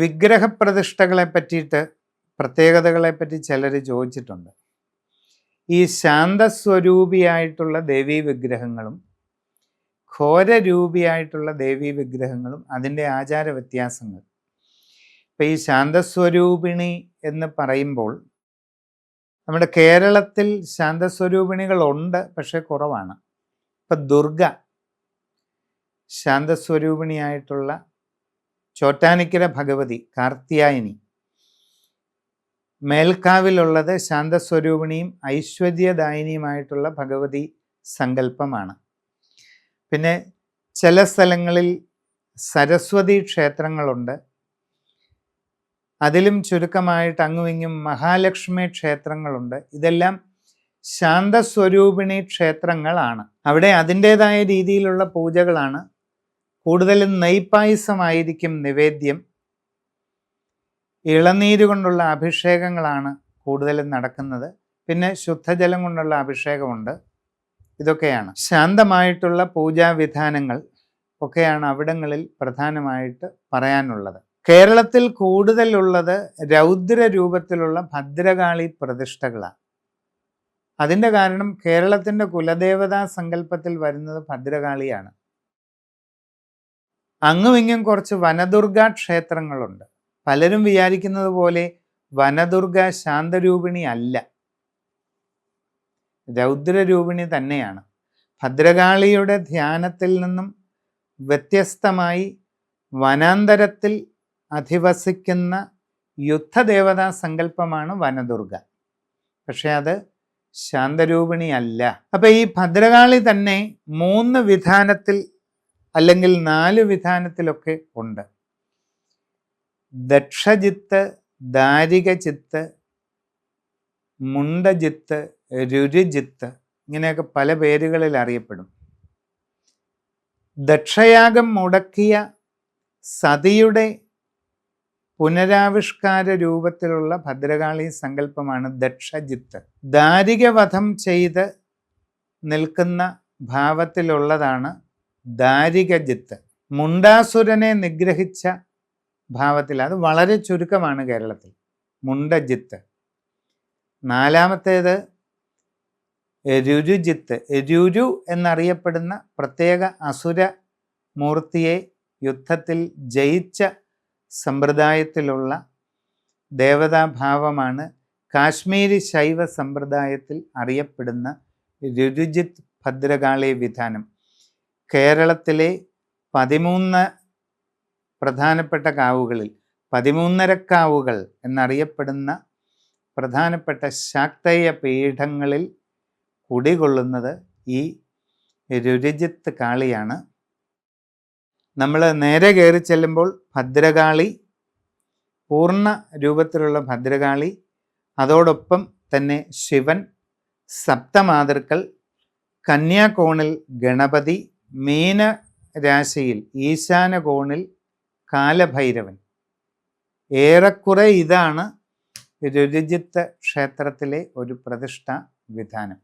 വിഗ്രഹപ്രതിഷ്ഠകളെ പറ്റിയിട്ട് പ്രത്യേകതകളെ പറ്റി ചിലർ ചോദിച്ചിട്ടുണ്ട്. ഈ ശാന്തസ്വരൂപിയായിട്ടുള്ള ദേവീ വിഗ്രഹങ്ങളും ഘോരരൂപിയായിട്ടുള്ള ദേവീ വിഗ്രഹങ്ങളും അതിൻ്റെ ആചാര വ്യത്യാസങ്ങൾ. ഇപ്പം ഈ ശാന്തസ്വരൂപിണി എന്ന് പറയുമ്പോൾ നമ്മുടെ കേരളത്തിൽ ശാന്തസ്വരൂപിണികളുണ്ട്, പക്ഷെ കുറവാണ്. ഇപ്പം ദുർഗ ശാന്തസ്വരൂപിണിയായിട്ടുള്ള ചോറ്റാനിക്കര ഭഗവതി കാർത്യായനി, മേൽക്കാവിലുള്ളത് ശാന്തസ്വരൂപിണിയും ഐശ്വര്യദായിനിയുമായിട്ടുള്ള ഭഗവതി സങ്കല്പമാണ്. പിന്നെ ചില സ്ഥലങ്ങളിൽ സരസ്വതി ക്ഷേത്രങ്ങളുണ്ട്. അതിലും ചുരുക്കമായിട്ട് അങ്ങുമിങ്ങും മഹാലക്ഷ്മി ക്ഷേത്രങ്ങളുണ്ട്. ഇതെല്ലാം ശാന്തസ്വരൂപിണി ക്ഷേത്രങ്ങളാണ്. അവിടെ അതിൻ്റേതായ രീതിയിലുള്ള പൂജകളാണ്. കൂടുതലും നെയ്പായസമായിരിക്കും നിവേദ്യം. ഇളനീര് കൊണ്ടുള്ള അഭിഷേകങ്ങളാണ് കൂടുതലും നടക്കുന്നത്. പിന്നെ ശുദ്ധജലം കൊണ്ടുള്ള അഭിഷേകമുണ്ട്. ഇതൊക്കെയാണ് ശാന്തമായിട്ടുള്ള പൂജാവിധാനങ്ങൾ ഒക്കെയാണ് അവിടങ്ങളിൽ പ്രധാനമായിട്ട് പറയാനുള്ളത്. കേരളത്തിൽ കൂടുതലുള്ളത് രൗദ്ര രൂപത്തിലുള്ള ഭദ്രകാളി പ്രതിഷ്ഠകളാണ്. അതിൻ്റെ കാരണം കേരളത്തിൻ്റെ കുലദേവതാ സങ്കല്പത്തിൽ വരുന്നത് ഭദ്രകാളിയാണ്. അങ്ങുമിങ്ങും കുറച്ച് വനദുർഗ ക്ഷേത്രങ്ങളുണ്ട്. പലരും വിചാരിക്കുന്നത് പോലെ വനദുർഗ ശാന്തരൂപിണി അല്ല, രൗദ്രരൂപിണി തന്നെയാണ്. ഭദ്രകാളിയുടെ ധ്യാനത്തിൽ നിന്നും വ്യത്യസ്തമായി വനാന്തരത്തിൽ അധിവസിക്കുന്ന യുദ്ധദേവതാ സങ്കല്പമാണ് വനദുർഗ. പക്ഷെ അത് ശാന്തരൂപിണി അല്ല. അപ്പം ഈ ഭദ്രകാളി തന്നെ 3 വിധാനത്തിൽ അല്ലെങ്കിൽ 4 വിധാനത്തിലൊക്കെ ഉണ്ട്. ദക്ഷജിത്ത്, ദാരികജിത്ത്, മുണ്ടജിത്ത്, രുരുജിത്ത്, ഇങ്ങനെയൊക്കെ പല പേരുകളിൽ അറിയപ്പെടും. ദക്ഷയാഗം മുടക്കിയ സതിയുടെ പുനരാവിഷ്കാര രൂപത്തിലുള്ള ഭദ്രകാളി സങ്കല്പമാണ് ദക്ഷജിത്ത്. ദാരികവധം ചെയ്ത് നിൽക്കുന്ന ഭാവത്തിലുള്ളതാണ് ദാരികജിത്ത്. മുണ്ടാസുരനെ നിഗ്രഹിച്ച ഭാവത്തിൽ, അത് വളരെ ചുരുക്കമാണ് കേരളത്തിൽ, മുണ്ടജിത്ത്. 4-മത്തേത് രുരുജിത്ത്. രുരു എന്നറിയപ്പെടുന്ന പ്രത്യേക അസുര മൂർത്തിയെ യുദ്ധത്തിൽ ജയിച്ച സമ്പ്രദായത്തിലുള്ള ദേവതാഭാവമാണ് കാശ്മീരി ശൈവ സമ്പ്രദായത്തിൽ അറിയപ്പെടുന്ന രുരുജിത്ത് ഭദ്രകാളി വിധാനം. കേരളത്തിലെ 13 പ്രധാനപ്പെട്ട കാവുകളിൽ 13.5 എന്നറിയപ്പെടുന്ന പ്രധാനപ്പെട്ട ശാക്തേയ പീഠങ്ങളിൽ കുടികൊള്ളുന്നത് ഈ രുരുജിത്ത് കാളിയാണ്. നമ്മൾ നേരെ കയറി ചെല്ലുമ്പോൾ ഭദ്രകാളി, പൂർണ്ണ രൂപത്തിലുള്ള ഭദ്രകാളി, അതോടൊപ്പം തന്നെ ശിവൻ, സപ്തമാതൃക്കൾ, കന്യാകോണിൽ ഗണപതി, മീനരാശിയിൽ ഈശാന കോണിൽ കാലഭൈരവൻ. ഏറെക്കുറെ ഇതാണ് രുരുജിത്ത് ക്ഷേത്രത്തിലെ ഒരു പ്രതിഷ്ഠാ വിധാനം.